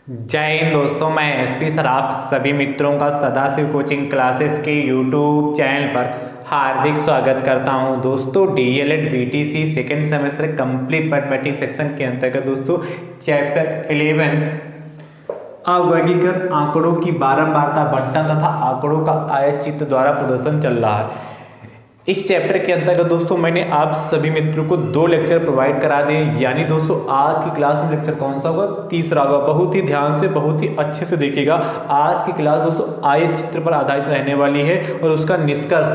जय हिंद दोस्तों, मैं एसपी सर आप सभी मित्रों का सदाशिव कोचिंग क्लासेस के यूट्यूब चैनल पर हार्दिक स्वागत करता हूं। दोस्तों DElEd BTC second semester complete mathematics section के अंतर्गत दोस्तों चैप्टर 11 अवर्गीकृत आंकड़ों की बारंबारता बंटन तथा आंकड़ों का आयत चित्र द्वारा प्रदर्शन चल रहा है। इस चैप्टर के अंतर्गत दोस्तों मैंने आप सभी मित्रों को 2 लेक्चर प्रोवाइड करा दिए। यानी दोस्तों आज की क्लास में लेक्चर कौन सा होगा? तीसरा होगा। बहुत ही ध्यान से बहुत ही अच्छे से देखिएगा। आज की क्लास दोस्तों आयत चित्र पर आधारित रहने वाली है और उसका निष्कर्ष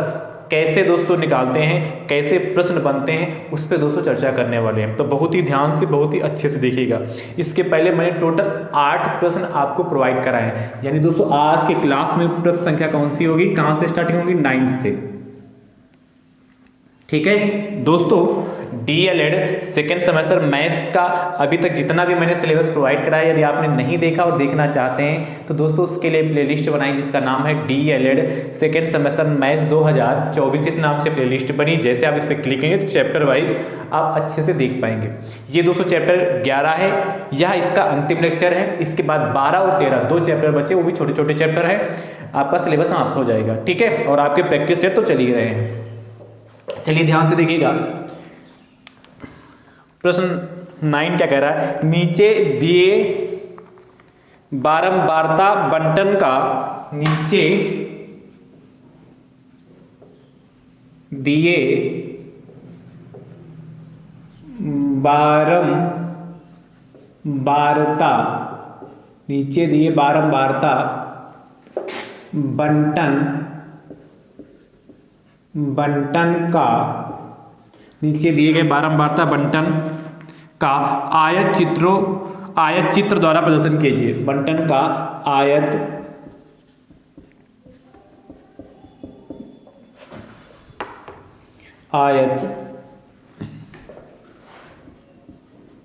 कैसे दोस्तों निकालते हैं, कैसे प्रश्न बनते हैं, उस पर दोस्तों चर्चा करने वाले हैं। तो बहुत ही ध्यान से बहुत ही अच्छे से देखिएगा। इसके पहले मैंने टोटल 8 प्रश्न आपको प्रोवाइड कराए हैं। यानी दोस्तों आज के क्लास में प्रश्न संख्या कौन सी होगी, कहाँ से स्टार्टिंग होगी? 9 से। ठीक है दोस्तों, डीएलएड सेकेंड सेमेस्टर मैथ्स का अभी तक जितना भी मैंने सिलेबस प्रोवाइड कराया, यदि आपने नहीं देखा और देखना चाहते हैं तो दोस्तों उसके लिए प्लेलिस्ट बनाई जिसका नाम है डीएलएड सेकेंड सेमेस्टर मैथ्स 2024। इस नाम से प्लेलिस्ट बनी। जैसे आप इस पर क्लिक करेंगे तो चैप्टर वाइज आप अच्छे से देख पाएंगे। ये दोस्तों चैप्टर 11 है, यह इसका अंतिम लेक्चर है। इसके बाद 12 और 13 2 चैप्टर बचे, वो भी छोटे छोटे चैप्टर है। आपका सिलेबस समाप्त हो जाएगा। ठीक है, और आपके प्रैक्टिस सेट तो चल ही रहे हैं। चलिए ध्यान से देखिएगा। प्रश्न 9 क्या कह रहा है? नीचे दिए बारंबारता बंटन का, नीचे दिए बारंबारता, नीचे दिए बारंबारता बंटन का, नीचे दिए गए बारंबारता बंटन का आयत चित्र द्वारा प्रदर्शन कीजिए। बंटन का आयत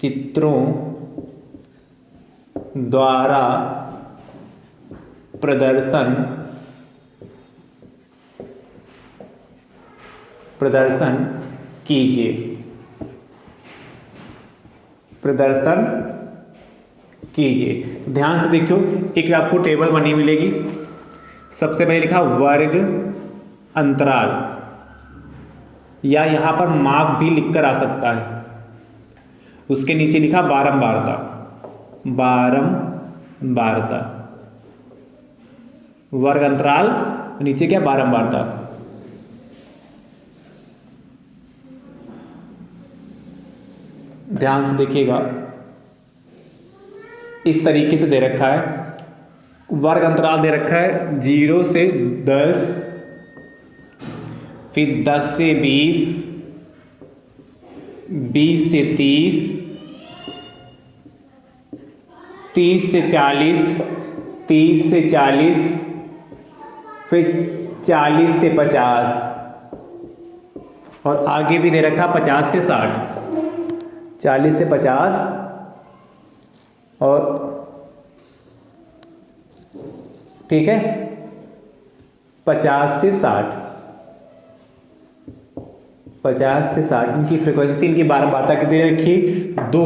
चित्रों द्वारा प्रदर्शन कीजिए। तो ध्यान से देखियो, एक आपको टेबल बनी मिलेगी। सबसे पहले लिखा वर्ग अंतराल, या यहां पर माप भी लिखकर आ सकता है। उसके नीचे लिखा बारंबारता, वर्ग अंतराल, नीचे क्या? बारंबारता। ध्यान से देखिएगा, इस तरीके से दे रखा है। वर्ग अंतराल दे रखा है 0 से 10, फिर 10 से 20, 20 से 30, 30 से 40, 30 से 40, फिर 40 से 50, और आगे भी दे रखा 50 से 60, 40 से 50 और ठीक है 50 से 60, 50 से 60। इनकी फ्रीक्वेंसी, इनकी बारंबारता कितनी रखी? 2,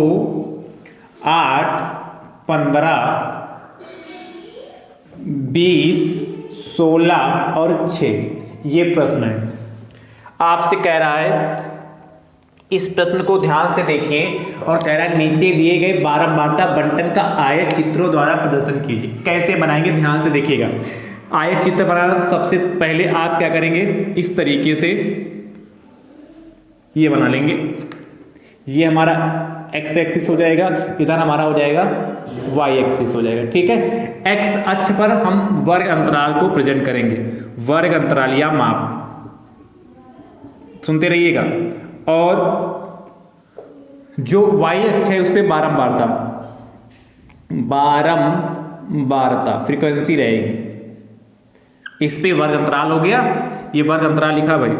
8, 15, 20, 16 और 6। ये प्रश्न है। आपसे कह रहा है, इस प्रश्न को ध्यान से देखिए, और कह रहा है नीचे दिए गए बारंबारता बंटन का आयत चित्रों द्वारा प्रदर्शन कीजिए। कैसे बनाएंगे? ध्यान से देखिएगा। आयत चित्र बनाना तो सबसे पहले आप क्या करेंगे? इस तरीके से ये बना लेंगे। ये हमारा एक्स एक्सिस हो जाएगा, इधर हमारा हो जाएगा वाई एक्सिस हो जाएगा। ठीक है, एक्स अक्ष पर हम वर्ग अंतराल को प्रेजेंट करेंगे, वर्ग अंतराल या माप। सुनते रहिएगा। और जो वाई अक्ष है उस पर बारंबारता फ्रीक्वेंसी रहेगी। इस पे वर्ग अंतराल हो गया, ये वर्ग अंतराल लिखा भाई,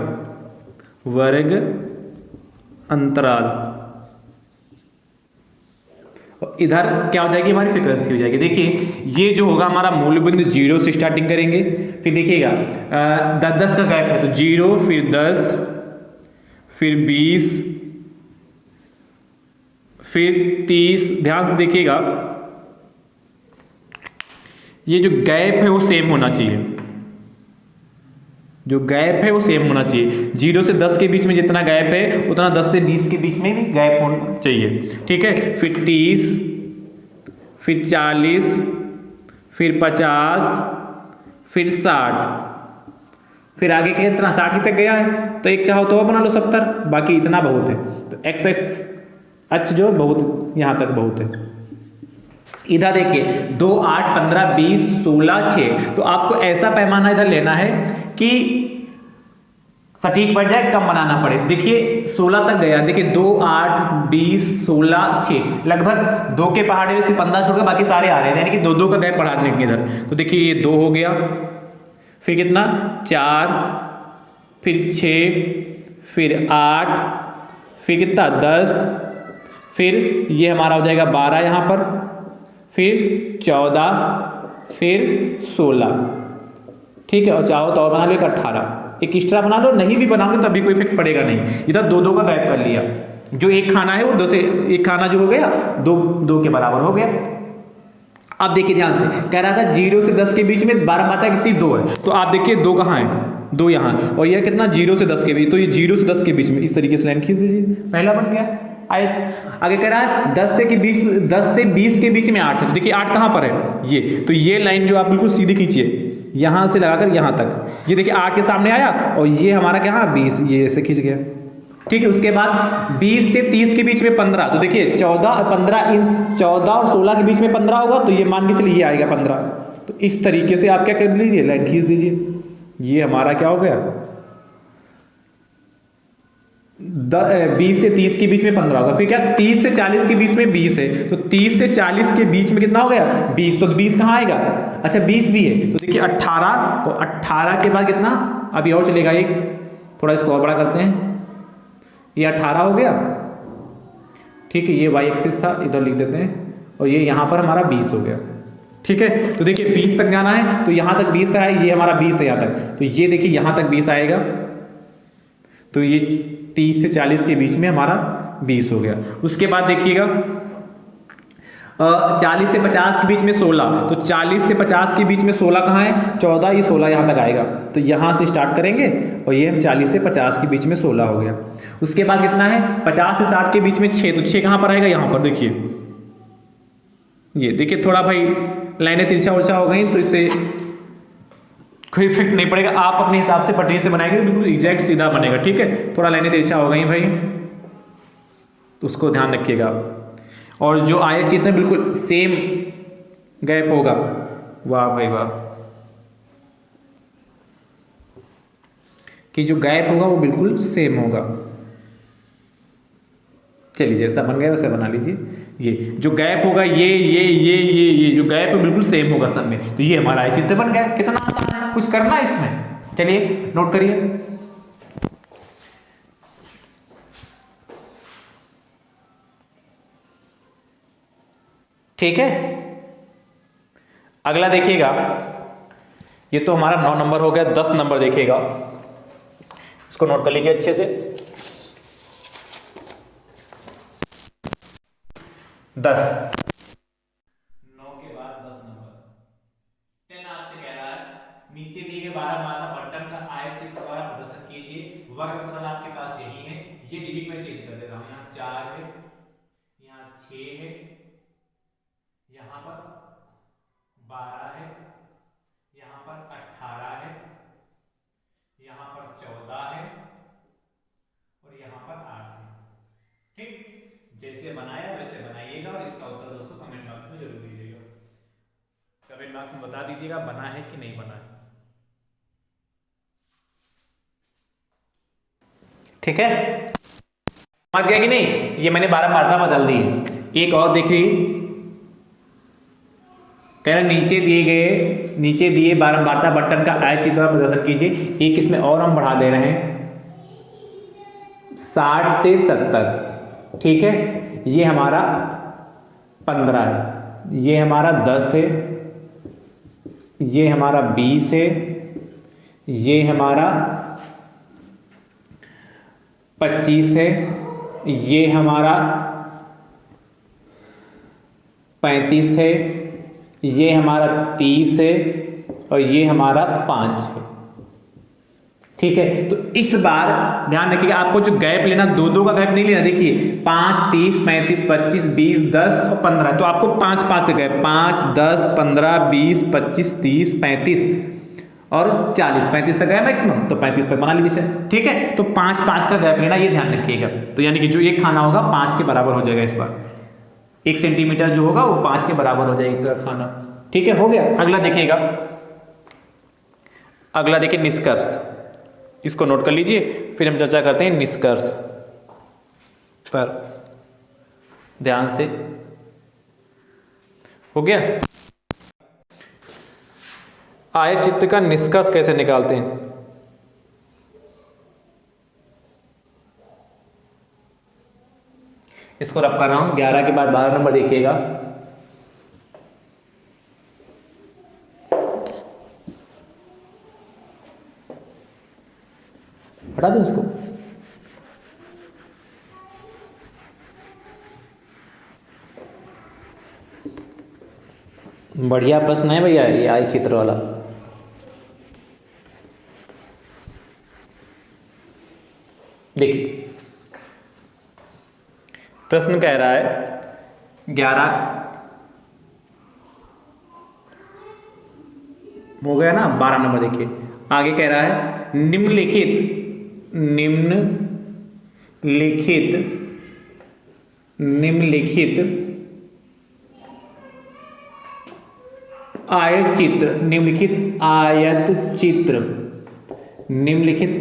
वर्ग अंतराल। इधर क्या हो जाएगी? हमारी फ्रीक्वेंसी हो जाएगी। देखिए ये जो होगा हमारा मूल बिंदु 0 से स्टार्टिंग करेंगे, फिर देखिएगा 10 का गैप है तो 0, फिर 10, फिर 20, फिर 30। ध्यान से देखिएगा ये जो गैप है वो सेम होना चाहिए, जो गैप है वो सेम होना चाहिए। 0 से 10 के बीच में जितना गैप है उतना 10 से 20 के बीच में भी गैप होना चाहिए, ठीक है। फिर 30, फिर 40, फिर 50, फिर 60, फिर आगे के इतना 60 तक गया है तो एक चाहो तो बना लो 70, बाकी इतना बहुत है। तो एक्स अक्ष जो बहुत यहाँ तक बहुत है। इधर देखिए 2, 8, 15, 20, 16, 6, तो आपको ऐसा पैमाना इधर लेना है कि सटीक बढ़ जाए, कम बनाना पड़े। देखिए 16 तक गया, देखिए 2, 8, 20, 16, 6, लगभग 2 के पहाड़े में से 15 छोड़कर बाकी सारे आ रहे हैं, यानी कि 2 का गैप बढ़ाने के इधर। तो देखिए ये 2 हो गया, फिर कितना 4, फिर 6, फिर 8, फिर कितना 10, फिर ये हमारा हो जाएगा 12 यहाँ पर, फिर 14, फिर 16, ठीक है। और चाहो तो और बना लो एक 18, एक एक्स्ट्रा बना लो, नहीं भी बनाओगे तब भी कोई इफेक्ट पड़ेगा नहीं। इधर 2 का गैप कर लिया, जो एक खाना है वो 2 से एक खाना जो हो गया 2 के बराबर हो गया। अब देखिए ध्यान से, कह रहा था 0 से 10 के बीच में 12 मात्रा कितनी 2 है, तो आप देखिए 2 कहाँ है, 2 यहाँ, और यह कितना 0 से 10 के बीच, तो ये 0 से 10 के बीच में इस तरीके से लाइन खींच दीजिए, पहला बन गया आयत। आगे कह रहा है 10 से 20 के बीच में 8, देखिए 8 कहाँ पर है ये, तो ये लाइन जो आप बिल्कुल सीधी खींचिए यहाँ से लगाकर यहाँ तक, ये देखिए 8 के सामने आया और ये हमारा क्या 20, ये ऐसे खींच गया, ठीक है। उसके बाद 20 से 30 के बीच में 15, तो देखिए 14 और 15, इन 14 और 16 के बीच में 15 होगा, तो ये मान के चलिए ये आएगा 15। तो इस तरीके से आप क्या कर लीजिए, लाइन खींच दीजिए, ये हमारा क्या हो गया 20 से 30 के बीच में 15 होगा। फिर क्या 30 से 40 के बीच में 20 है, तो 30 से 40 के बीच में कितना हो गया 20, तो 20 कहाँ आएगा, अच्छा 20 भी है, तो देखिए 18, तो 18 के बाद कितना, अभी और चलेगा एक, थोड़ा इसको और बड़ा करते हैं, ये 18 हो गया, ठीक है। ये वाई एक्सिस था, इधर लिख देते हैं, और ये यहाँ पर हमारा 20 हो गया, ठीक है। तो देखिए 20 तक जाना है, तो यहाँ तक 20 का है, ये हमारा 20 है यहाँ तक, तो ये देखिए यहाँ तक 20 आएगा, तो ये 30 से 40 के बीच में हमारा 20 हो गया। उसके बाद देखिएगा 40 से 50 के बीच में 16, तो 40 से 50 के बीच में 16 कहाँ है 14, ये 16 यहाँ तक आएगा, तो यहाँ से स्टार्ट करेंगे और ये हम 40 से 50 के बीच में 16 हो गया। उसके बाद कितना है 50 से 60 के बीच में 6, तो 6 कहाँ पर आएगा यहाँ पर, देखिए ये देखिए थोड़ा भाई लाइनें तिरछा उर्छा हो गई, तो इससे कोई इफेक्ट नहीं पड़ेगा, आप अपने हिसाब से पटरी से बनाएंगे तो बिल्कुल एग्जैक्ट सीधा बनेगा, ठीक है। थोड़ा लाइनें तिरछा हो गई भाई, तो उसको ध्यान रखिएगा आप। और जो आयत चित्र है बिल्कुल सेम गैप होगा, वाह भाई वाह, कि जो गैप होगा वो बिल्कुल सेम होगा। चलिए जैसा बन गया वैसा बना लीजिए, ये जो गैप होगा ये जो गैप है बिल्कुल सेम होगा सब में, तो ये हमारा आयत चित्र बन गया। कितना आसान है, कुछ करना है इसमें, चलिए नोट करिए। ठीक है, अगला देखिएगा, ये तो हमारा 9 नंबर हो गया। 10 नंबर देखिएगा, इसको नोट कर लीजिए अच्छे से। 10, 9 के बाद 10 नंबर 10 आपसे कह रहा है नीचे दिए गए 12 माना बटन का आयत चित्र द्वारा प्रदर्शन कीजिए। वर्गमूल आपके पास यही है, ये डिजिट में चेंज कर दे रहा हूं, यहाँ 4 है, यहाँ 6 है, यहाँ पर 12 है, यहाँ पर 18 है, यहाँ पर 14 है और यहाँ पर 8 है। ठीक, जैसे बनाया वैसे बनाइएगा और इसका उत्तर दोस्तों कमेंट बॉक्स में जरूर दीजिएगा। कमेंट बॉक्स में बता दीजिएगा बना है कि नहीं बना है। ठीक है, समझ गया कि नहीं? ये मैंने 12 वार्ता बदल दी है। एक और देखिए, कह रहे नीचे दिए बारंबारता बटन का आयत चित्र द्वारा प्रदर्शन कीजिए। एक इसमें और हम बढ़ा दे रहे हैं 60 से 70। ठीक है, ये हमारा 15 है, ये हमारा 10 है, ये हमारा 20 है, ये हमारा 25 है, ये हमारा 35 है ये हमारा 30 है और ये हमारा 5 है। ठीक है, तो इस बार ध्यान रखिएगा, आपको जो गैप लेना, दो दो का गैप नहीं लेना। देखिए 5, 30, 35, 25, 20, 10 और 15, तो आपको 5 5 का गैप, 5, 10, 15, 20, 25, 30, 35 और 40, 35 तक है मैक्सिमम, तो 35 तक बना लीजिए। ठीक है, तो 5 5 का गैप लेना, ये ध्यान रखिएगा। तो यानी कि जो एक खाना होगा 5 के बराबर हो जाएगा। इस बार 1 सेंटीमीटर जो होगा वो 5 के बराबर हो जाएगा खाना। ठीक है, हो गया। अगला देखिएगा, अगला देखिए निष्कर्ष। इसको नोट कर लीजिए, फिर हम चर्चा करते हैं निष्कर्ष पर। ध्यान से, हो गया। आयत चित्र का निष्कर्ष कैसे निकालते हैं? इसको रब कर रहा हूं, 11 के बाद 12 नंबर देखिएगा। हटा दूं इसको। बढ़िया प्रश्न है भैया ये आयत चित्र वाला। देखिए प्रश्न कह रहा है 11 हो गया ना, 12 नंबर देखिए आगे कह रहा है निम्नलिखित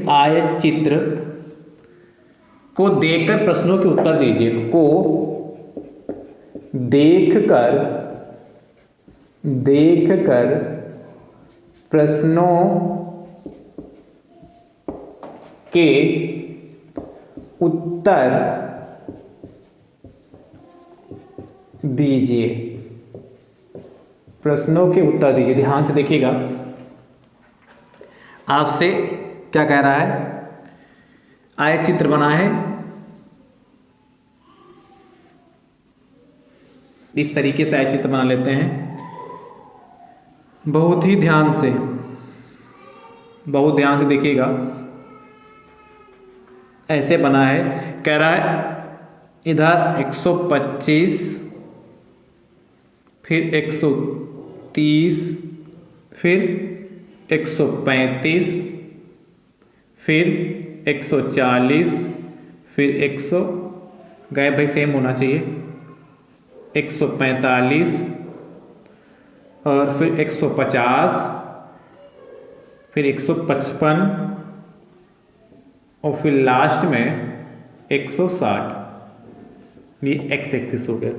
आयत चित्र को देखकर प्रश्नों के उत्तर दीजिए। को देखकर प्रश्नों के उत्तर दीजिए। प्रश्नों के उत्तर दीजिए। ध्यान से देखिएगा, आपसे क्या कह रहा है? आयत चित्र बना है, इस तरीके से आयत चित्र बना लेते हैं। बहुत ध्यान से देखिएगा, ऐसे बना है। कह रहा है इधर 125, फिर 130, फिर 135, फिर 140, फिर 100 गए भाई सेम होना चाहिए, 145 और फिर 150, फिर 155 और फिर लास्ट में 160। ये एक्स एक्सिस हो गया।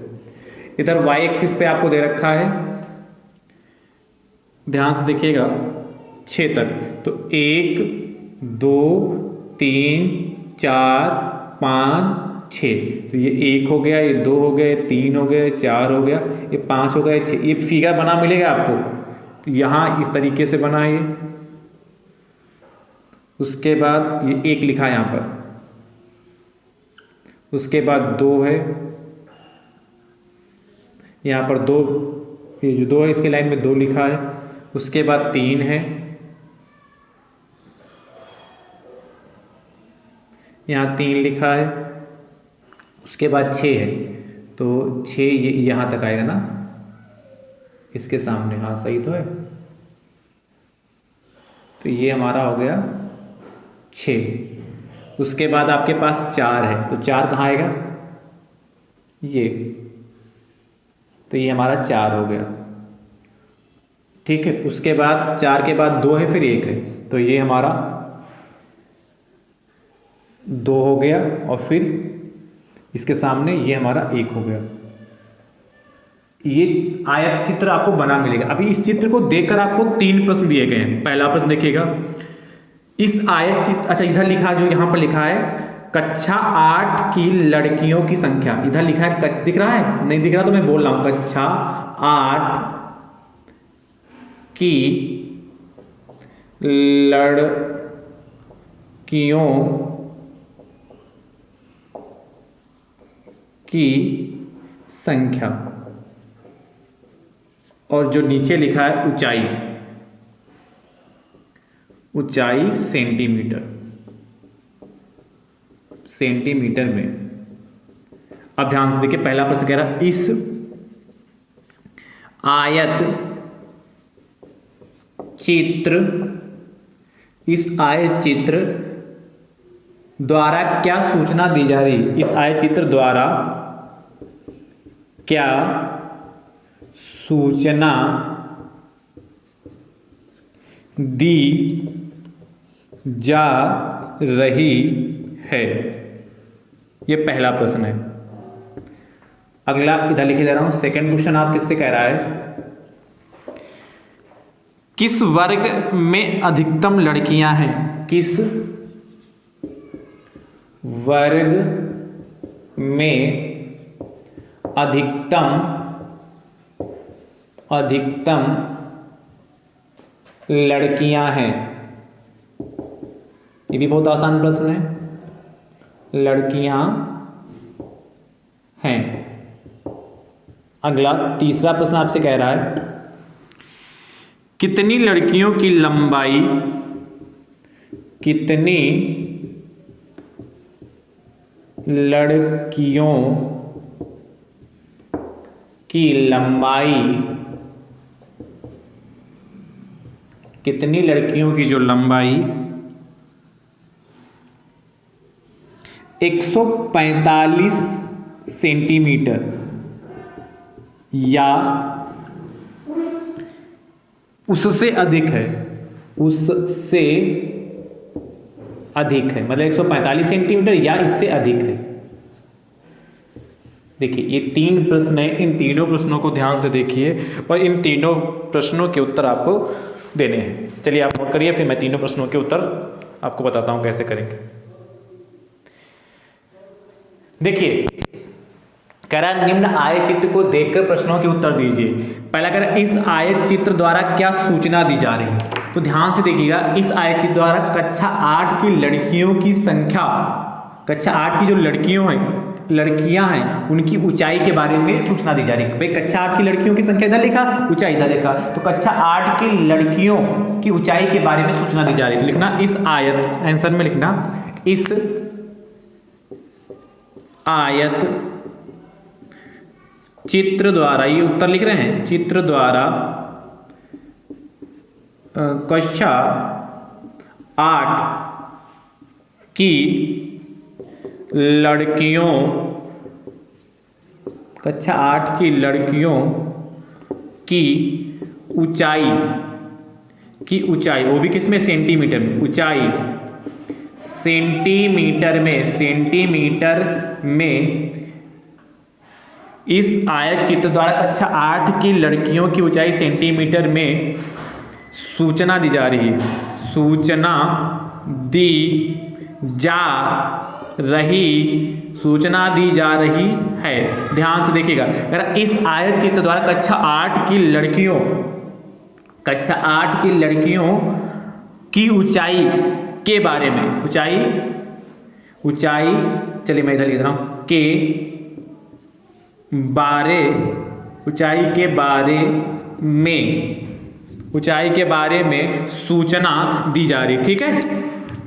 इधर वाई एक्सिस पे आपको दे रखा है, ध्यान से देखिएगा 6 तक। तो 1 2 3 4 5 6, तो ये 1 हो गया, ये 2 हो गया, ये 3 हो गया, 4 हो गया, ये 5 हो गया, 6। ये फिगर बना मिलेगा आपको। तो यहाँ इस तरीके से बना है ये। उसके बाद ये 1 लिखा है यहाँ पर, उसके बाद 2 है यहाँ पर 2, ये जो 2 है इसके लाइन में 2 लिखा है। उसके बाद 3 है, यहाँ 3 लिखा है। उसके बाद 6 है, तो 6 ये यहाँ तक आएगा ना, इसके सामने। हाँ सही तो है। तो ये हमारा हो गया 6। उसके बाद आपके पास 4 है, तो 4 कहाँ आएगा? ये, तो ये हमारा 4 हो गया। ठीक है, उसके बाद 4 के बाद 2 है, फिर 1 है, तो ये हमारा 2 हो गया। और फिर इसके सामने ये हमारा 1 हो गया। ये आयत चित्र आपको बना मिलेगा। अभी इस चित्र को देखकर आपको 3 प्रश्न दिए गए हैं। पहला प्रश्न देखिएगा, इस आयत चित्र, अच्छा इधर लिखा, जो यहाँ पर लिखा है कक्षा 8 की लड़कियों की संख्या, इधर लिखा है, दिख रहा है? नहीं दिख रहा तो मैं बोल रहा हूँ, कक्षा 8 की लड़कियों की संख्या। और जो नीचे लिखा है ऊंचाई, ऊंचाई सेंटीमीटर में। अब ध्यान से देखिए, पहला प्रश्न कह रहा है इस आयत चित्र द्वारा क्या सूचना दी जा रही है? इस आयत चित्र द्वारा क्या सूचना दी जा रही है? ये पहला प्रश्न है। अगला इधर लिखे जा रहा हूं, सेकंड क्वेश्चन आप किससे कह रहा है, किस वर्ग में अधिकतम लड़कियां हैं? किस वर्ग में अधिकतम लड़कियां हैं? ये भी बहुत आसान प्रश्न है। लड़कियां हैं। अगला तीसरा प्रश्न आपसे कह रहा है कितनी लड़कियों की लंबाई कितनी लड़कियों की जो लंबाई 145 सेंटीमीटर या उससे अधिक है, मतलब 145 सेंटीमीटर या इससे अधिक है। देखिए ये 3 प्रश्न है, इन तीनों प्रश्नों को ध्यान से देखिए और इन तीनों प्रश्नों के उत्तर आपको देने हैं। चलिए आप नोट करिए, फिर मैं तीनों प्रश्नों के उत्तर आपको बताता हूं कैसे करेंगे। देखिए कह रहा है निम्न आयत चित्र को देखकर प्रश्नों के उत्तर दीजिए। पहला कह रहा है इस आयत चित्र द्वारा क्या सूचना दी जा रही है? तो ध्यान से देखिएगा, इस आयत चित्र द्वारा कक्षा 8 की लड़कियों की संख्या, कक्षा 8 की जो लड़कियां हैं उनकी ऊंचाई के बारे में सूचना दी जा रही है। भाई कक्षा 8 की लड़कियों की संख्या इधर लिखा, ऊंचाई इधर लिखा, तो कक्षा 8 की लड़कियों की ऊंचाई के बारे में सूचना दी जा रही है। तो लिखना इस आयत, आंसर में लिखना इस आयत चित्र द्वारा, ये उत्तर लिख रहे हैं, चित्र द्वारा कक्षा 8 की लड़कियों, कक्षा 8 की लड़कियों की ऊंचाई, वो भी किस में, सेंटीमीटर में, ऊंचाई सेंटीमीटर में इस आयत चित्र द्वारा कक्षा 8 की लड़कियों की ऊंचाई सेंटीमीटर में सूचना दी जा रही है, सूचना दी जा रही है। ध्यान से देखिएगा, अगर इस आयत चित्र द्वारा कक्षा 8 की लड़कियों की ऊंचाई के बारे में, ऊंचाई चलिए मैं इधर लिख रहा हूं, ऊंचाई के बारे में सूचना दी जा रही। ठीक है,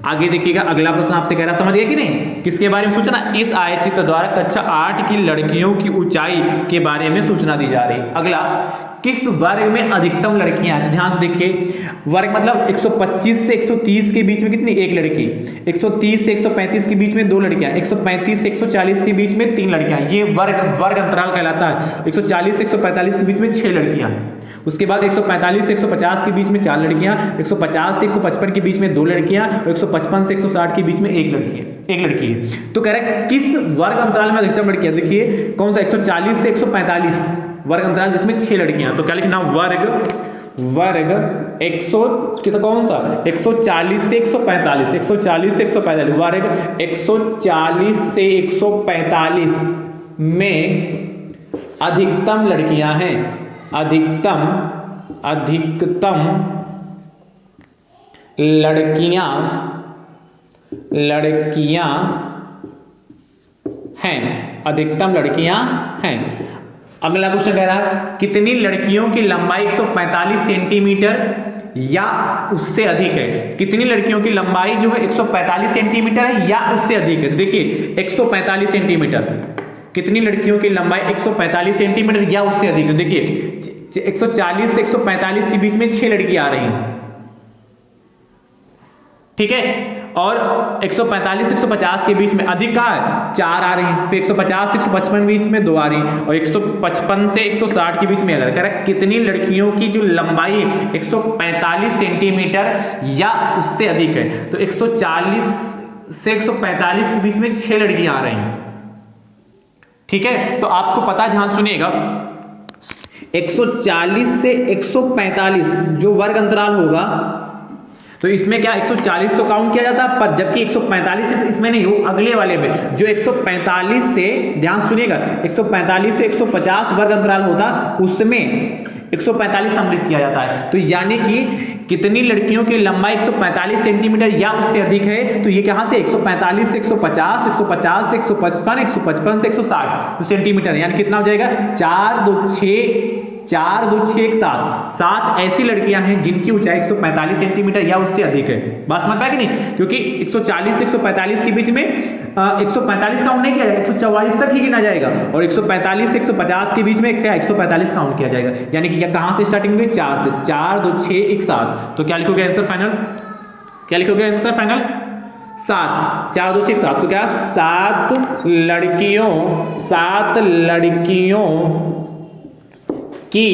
आगे देखिएगा, अगला प्रश्न आपसे कह रहा, समझ गए कि नहीं, किसके बारे में सूचना? इस आयत चित्र द्वारा कक्षा 8 की लड़कियों की ऊंचाई के बारे में सूचना दी जा रही। अगला, किस वर्ग में अधिकतम लड़कियां हैं? तो ध्यान से देखिए, वर्ग मतलब 125 से 130 के बीच में कितनी, एक लड़की, 130 से 135 के बीच में 2 लड़कियां, 135 से 140 के बीच में 3 लड़कियां, ये वर्ग अंतराल कहलाता है। 140 से 145 के बीच में 6 लड़कियां, उसके बाद 145 से 150 के बीच में 4 लड़कियां, 150 से 155 के बीच में 2 लड़कियां, 155 से 160 के बीच में एक लड़की है। तो कह रहा है किस वर्ग अंतराल में अधिकतम लड़कियां? देखिए कौन सा, 140 से 145 वर्ग अंतराल जिसमें 6 लड़कियां, तो क्या लिखना, वर्ग 100 कितना, कौन सा, 140 से 145, 140 से 145, वर्ग 140 से 145 में अधिकतम लड़कियां हैं, अधिकतम लड़कियां हैं, अधिकतम लड़कियां हैं। अगला क्वेश्चन कह रहा है कितनी लड़कियों की लंबाई 145 सेंटीमीटर या उससे अधिक है। कितनी लड़कियों की लंबाई जो है 145 सेंटीमीटर है या उससे अधिक है। तो देखिए 145 सेंटीमीटर, कितनी लड़कियों की लंबाई 145 सेंटीमीटर या उससे अधिक है। देखिए 140 से 145 के बीच में 6 लड़कियां आ रही हैं, ठीक है, और 145 से 150 के बीच में अधिक का है 4 आ रही हैं, फिर 150 से 155 बीच में 2 आ रही हैं, और 155 से 160 के बीच में अगर कह रहा है कितनी लड़कियों की जो लंबाई 145 सेंटीमीटर या उससे अधिक है, तो 140 से 145 के बीच में 6 लड़कियां आ रही हैं, ठीक है। तो आपको पता, ध्यान सुनिएगा, 140 से 145 जो वर्ग अंतराल होगा, तो इसमें क्या 140 तो काउंट किया जाता है, पर जबकि 145 है तो इसमें नहीं, वो अगले वाले में जो 145 से, ध्यान सुनिएगा, 145 से 150 वर्ग अंतराल होता, उसमें 145 सम्मिलित किया जाता है। तो यानी कि कितनी लड़कियों की लंबाई 145 सेंटीमीटर या उससे अधिक है, तो ये कहां से 145 से 150, 150 से 155, 155 से 160 सेंटीमीटर, यानी कितना हो जाएगा 4 2 6 4 2 6 1 7 ऐसी लड़कियां हैं जिनकी ऊंचाई 145 सेंटीमीटर या उससे अधिक है। बात समझ पाए कि नहीं, क्योंकि 140 से 145 के बीच में 145 काउंट नहीं किया जाएगा, 144 तक ही गिना जाएगा, और 145 से 150 के बीच में क्या 145 काउंट किया जाएगा। यानी कि कहां से स्टार्टिंग हुई 4 से, 4 2 6 1 7। तो क्या लिखोगे आंसर फाइनल, क्या लिखोगे आंसर फाइनल 7, 4 2 6 7। तो क्या 7 लड़कियों की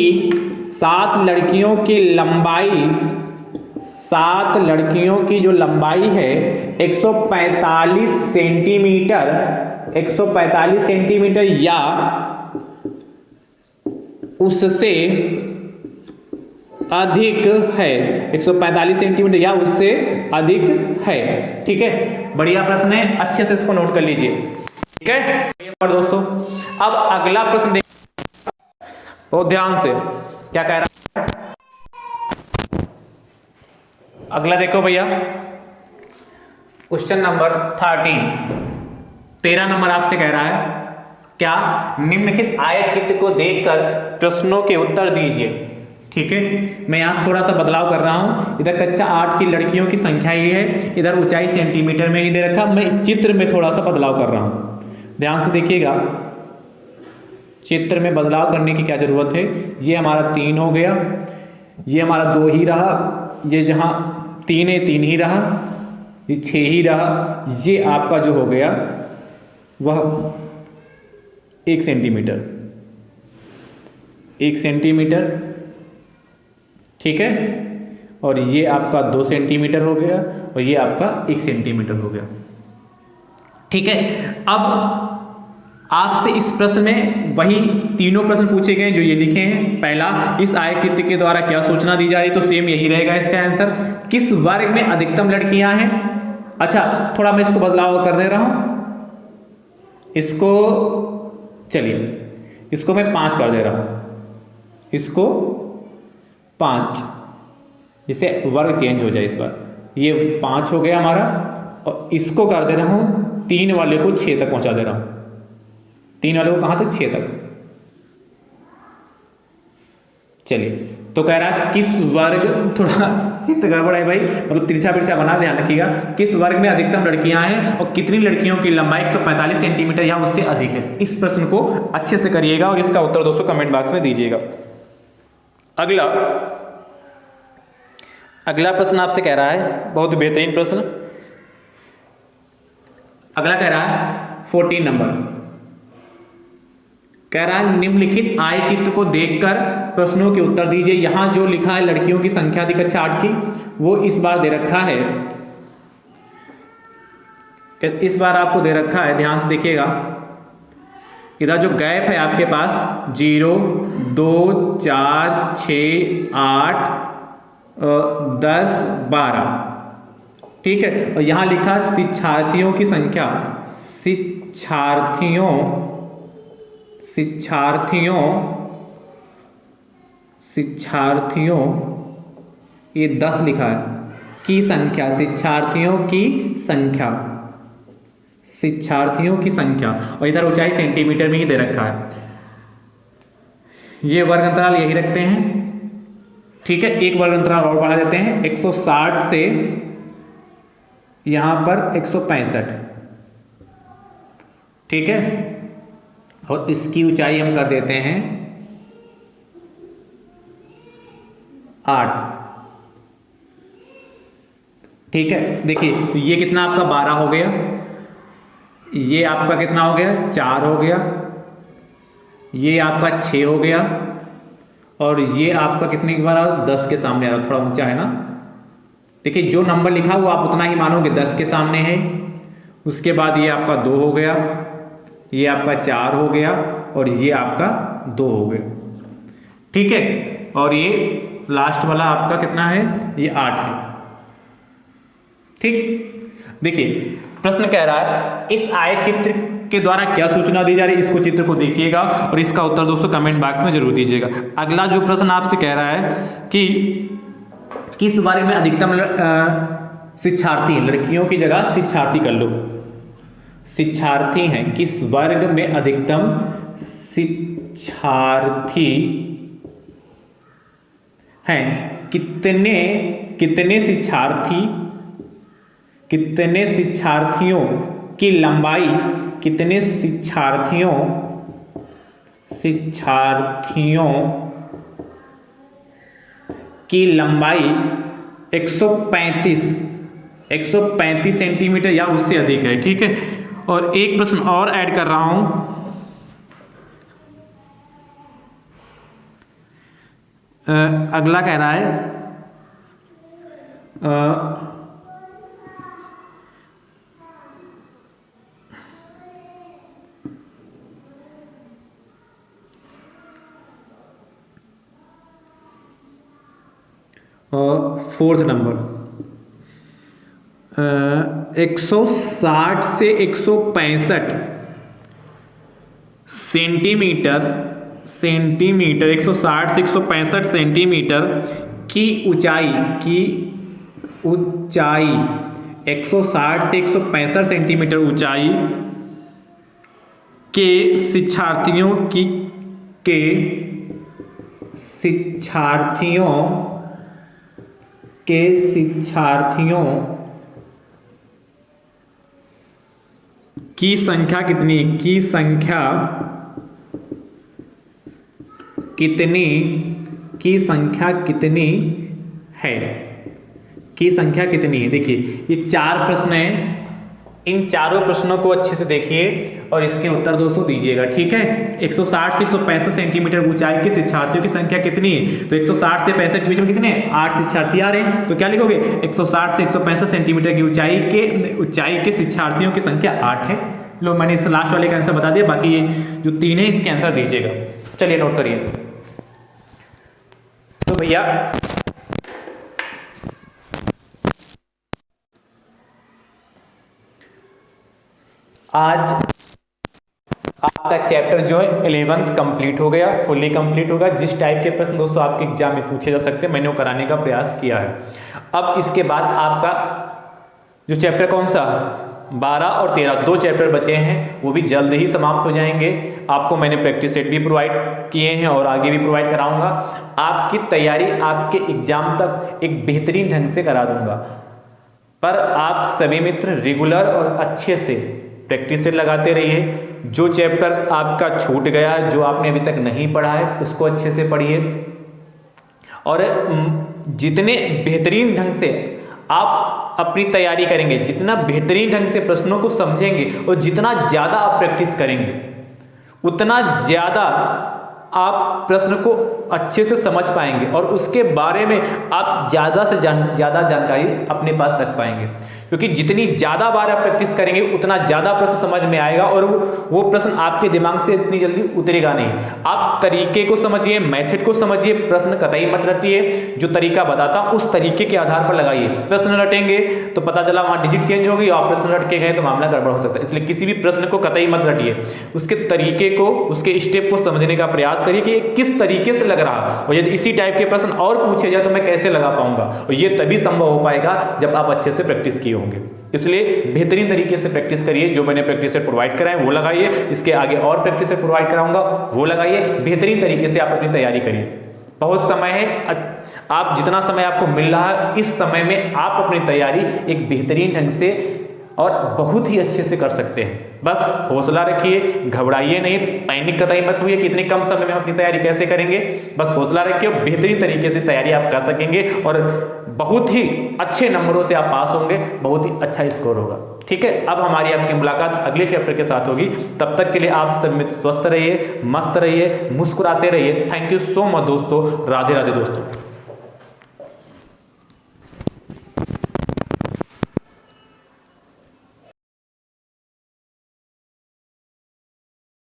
7 लड़कियों की लंबाई, 7 लड़कियों की जो लंबाई है 145 सेंटीमीटर, 145 सेंटीमीटर या उससे अधिक है, 145 सेंटीमीटर या उससे अधिक है, ठीक है। बढ़िया प्रश्न है, अच्छे से इसको नोट कर लीजिए, ठीक है। और दोस्तों अब अगला प्रश्न देखिए बहुत ध्यान से, क्या कह रहा है अगला, देखो भैया क्वेश्चन नंबर 13 नंबर आपसे कह रहा है क्या, निम्नलिखित आयतचित्र को देखकर प्रश्नों के उत्तर दीजिए, ठीक है। मैं यहां थोड़ा सा बदलाव कर रहा हूं, इधर कक्षा 8 की लड़कियों की संख्या ये है, इधर ऊंचाई सेंटीमीटर में ही दे रखा, मैं चित्र में थोड़ा सा बदलाव कर रहा हूं, ध्यान से देखिएगा। चित्र में बदलाव करने की क्या जरूरत है, ये हमारा 3 हो गया, ये हमारा 2 ही रहा, ये जहां 3 है 3 ही रहा, ये 6 ही रहा, ये आपका जो हो गया वह 1 सेंटीमीटर, 1 सेंटीमीटर, ठीक है, और ये आपका 2 सेंटीमीटर हो गया, और ये आपका 1 सेंटीमीटर हो गया, ठीक है। अब आपसे इस प्रश्न में वही तीनों प्रश्न पूछे गए जो ये लिखे हैं। पहला, इस आयतचित्र के द्वारा क्या सूचना दी जा रही, तो सेम यही रहेगा इसका आंसर। किस वर्ग में अधिकतम लड़कियां हैं, अच्छा थोड़ा मैं इसको बदलाव कर दे रहा हूं, इसको चलिए इसको मैं 5 कर दे रहा हूं, इसको 5, जिससे वर्ग चेंज हो जाए इस बार, ये 5 हो गया हमारा, और इसको कर दे रहा हूं 3 वाले को 6 तक पहुंचा दे रहा हूं, 3 वाले को कहां तक 6 तक। चलिए तो कह रहा है किस वर्ग, थोड़ा चित्र गड़बड़ है भाई, मतलब तिरछा बिरछा बना, ध्यान रखिएगा। किस वर्ग में अधिकतम लड़कियां हैं और कितनी लड़कियों की लंबाई 145 सेंटीमीटर या उससे अधिक है। इस प्रश्न को अच्छे से करिएगा और इसका उत्तर दोस्तों कमेंट बॉक्स में दीजिएगा। अगला प्रश्न आपसे कह रहा है, बहुत बेहतरीन प्रश्न। अगला कह रहा है 14 नंबर, कह रहा है निम्नलिखित आयतचित्र को देखकर प्रश्नों के उत्तर दीजिए। यहां जो लिखा है लड़कियों की संख्या थी कक्षा 8 की, वो इस बार दे रखा है, इस बार आपको दे रखा है, ध्यान से देखिएगा। इधर जो गैप है आपके पास 0 2 4 6 8 10 12, ठीक है, और यहां लिखा शिक्षार्थियों की संख्या, शिक्षार्थियों ये 10 लिखा है की संख्या, शिक्षार्थियों की संख्या, और इधर ऊंचाई सेंटीमीटर में ही दे रखा है। ये वर्ग अंतराल यही रखते हैं, ठीक है। एक वर्ग अंतराल और बढ़ा देते हैं, 160 से यहां पर 165, ठीक है। और इसकी ऊंचाई हम कर देते हैं 8, ठीक है। देखिए तो ये कितना आपका 12 हो गया, ये आपका कितना हो गया 4 हो गया, ये आपका 6 हो गया, और ये आपका कितने के बार 10 के सामने आ रहा, थोड़ा ऊंचा है ना। देखिए जो नंबर लिखा वो आप उतना ही मानोगे, 10 के सामने है। उसके बाद ये आपका 2 हो गया, ये आपका 4 हो गया, और ये आपका 2 हो गया, ठीक है। और ये लास्ट वाला आपका कितना है, ये 8 है, ठीक। देखिए प्रश्न कह रहा है इस आयत चित्र के द्वारा क्या सूचना दी जा रही है, इसको चित्र को देखिएगा और इसका उत्तर दोस्तों कमेंट बॉक्स में जरूर दीजिएगा। अगला जो प्रश्न आपसे कह रहा है कि किस बारे में अधिकतम शिक्षार्थी, लड़कियों की जगह शिक्षार्थी कर लो, शिक्षार्थी हैं, किस वर्ग में अधिकतम शिक्षार्थी हैं, कितने शिक्षार्थियों की लंबाई, कितने शिक्षार्थियों की लंबाई 135 सेंटीमीटर या उससे अधिक है, ठीक है। और एक प्रश्न और ऐड कर रहा हूं, अगला कह रहा है फोर्थ नंबर 160 से 165 सेंटीमीटर 160 से 165 सेंटीमीटर की ऊंचाई 160 से 165 सेंटीमीटर ऊंचाई के शिक्षार्थियों की संख्या कितनी है। देखिए ये 4 प्रश्न हैं, इन चारों प्रश्नों को अच्छे से देखिए और इसके उत्तर दोस्तों दीजिएगा, ठीक है। 160 से 165 सेंटीमीटर ऊंचाई के शिक्षार्थियों की संख्या कितनी है, तो 160 से 65 के बीच में कितने 8 शिक्षार्थी आ रहे हैं, तो क्या लिखोगे 160 से 165 सेंटीमीटर की ऊंचाई के शिक्षार्थियों की संख्या 8 है। लो मैंने इस लास्ट वाले का आंसर बता दिया, बाकी ये जो 3 है इसके आंसर दीजिएगा। चलिए नोट करिए। तो भैया आज आपका चैप्टर जो है 11th कंप्लीट हो गया, फुल्ली कंप्लीट होगा। जिस टाइप के प्रश्न दोस्तों आपके एग्जाम में पूछे जा सकते हैं मैंने वो कराने का प्रयास किया है। अब इसके बाद आपका जो चैप्टर कौन सा 12 और 13 2 चैप्टर बचे हैं, वो भी जल्द ही समाप्त हो जाएंगे। आपको मैंने प्रैक्टिस सेट भी प्रोवाइड किए हैं और आगे भी प्रोवाइड कराऊंगा। आपकी तैयारी आपके एग्जाम तक एक बेहतरीन ढंग से करा दूंगा, पर आप सभी मित्र रेगुलर और अच्छे से प्रैक्टिस सेट लगाते रहिए। जो चैप्टर आपका छूट गया है, जो आपने अभी तक नहीं पढ़ा है, उसको अच्छे से पढ़िए और जितने बेहतरीन ढंग से आप अपनी तैयारी करेंगे, जितना बेहतरीन ढंग से प्रश्नों को समझेंगे और जितना ज़्यादा आप प्रैक्टिस करेंगे, उतना ज़्यादा आप प्रश्न को अच्छे से समझ पाएंगे और उसके बारे में आप ज़्यादा से ज़्यादा जानकारी अपने पास रख पाएंगे। क्योंकि जितनी ज़्यादा बार आप प्रैक्टिस करेंगे उतना ज़्यादा प्रश्न समझ में आएगा और वो प्रश्न आपके दिमाग से इतनी जल्दी उतरेगा नहीं। आप तरीके को समझिए, मेथड को समझिए, प्रश्न कतई मत रटिए। जो तरीका बताता हूं उस तरीके के आधार पर लगाइए। प्रश्न रटेंगे तो पता चला वहाँ डिजिट चेंज हो गई और प्रश्न रट के गए तो मामला गड़बड़ हो सकता है। इसलिए किसी भी प्रश्न को कतई मत रटिए, उसके तरीके को, उसके स्टेप को समझने का प्रयास करिए कि ये किस तरीके से लग रहा है, और यदि इसी टाइप के प्रश्न और पूछे जाए तो मैं कैसे लगा पाऊंगा। और ये तभी संभव हो पाएगा जब आप अच्छे से प्रैक्टिस की होंगे। इसलिए बेहतरीन तरीके से प्रैक्टिस करिए, जो मैंने प्रैक्टिस सेट प्रोवाइड कराए वो लगाइए, इसके आगे और प्रैक्टिस सेट प्रोवाइड कराऊंगा वो लगाइए। बेहतरीन तरीके से आप अपनी तैयारी करिए। बहुत समय है, आप जितना समय आपको मिल रहा है इस समय में आप अपनी तैयारी एक बेहतरीन ढंग से और बहुत ही अच्छे से कर सकते हैं। बस हौसला रखिए, घबराइए नहीं, पैनिक कतई मत होइए कि इतने कम समय में अपनी तैयारी कैसे करेंगे। बस हौसला रखिए, बेहतरीन तरीके से तैयारी आप कर सकेंगे और बहुत ही अच्छे नंबरों से आप पास होंगे, बहुत ही अच्छा स्कोर होगा। ठीक है, अब हमारी आपकी मुलाकात अगले चैप्टर के साथ होगी। तब तक के लिए आप सब मित्र स्वस्थ रहिए, मस्त रहिए, मुस्कुराते रहिए। थैंक यू सो मच दोस्तों। राधे राधे दोस्तों।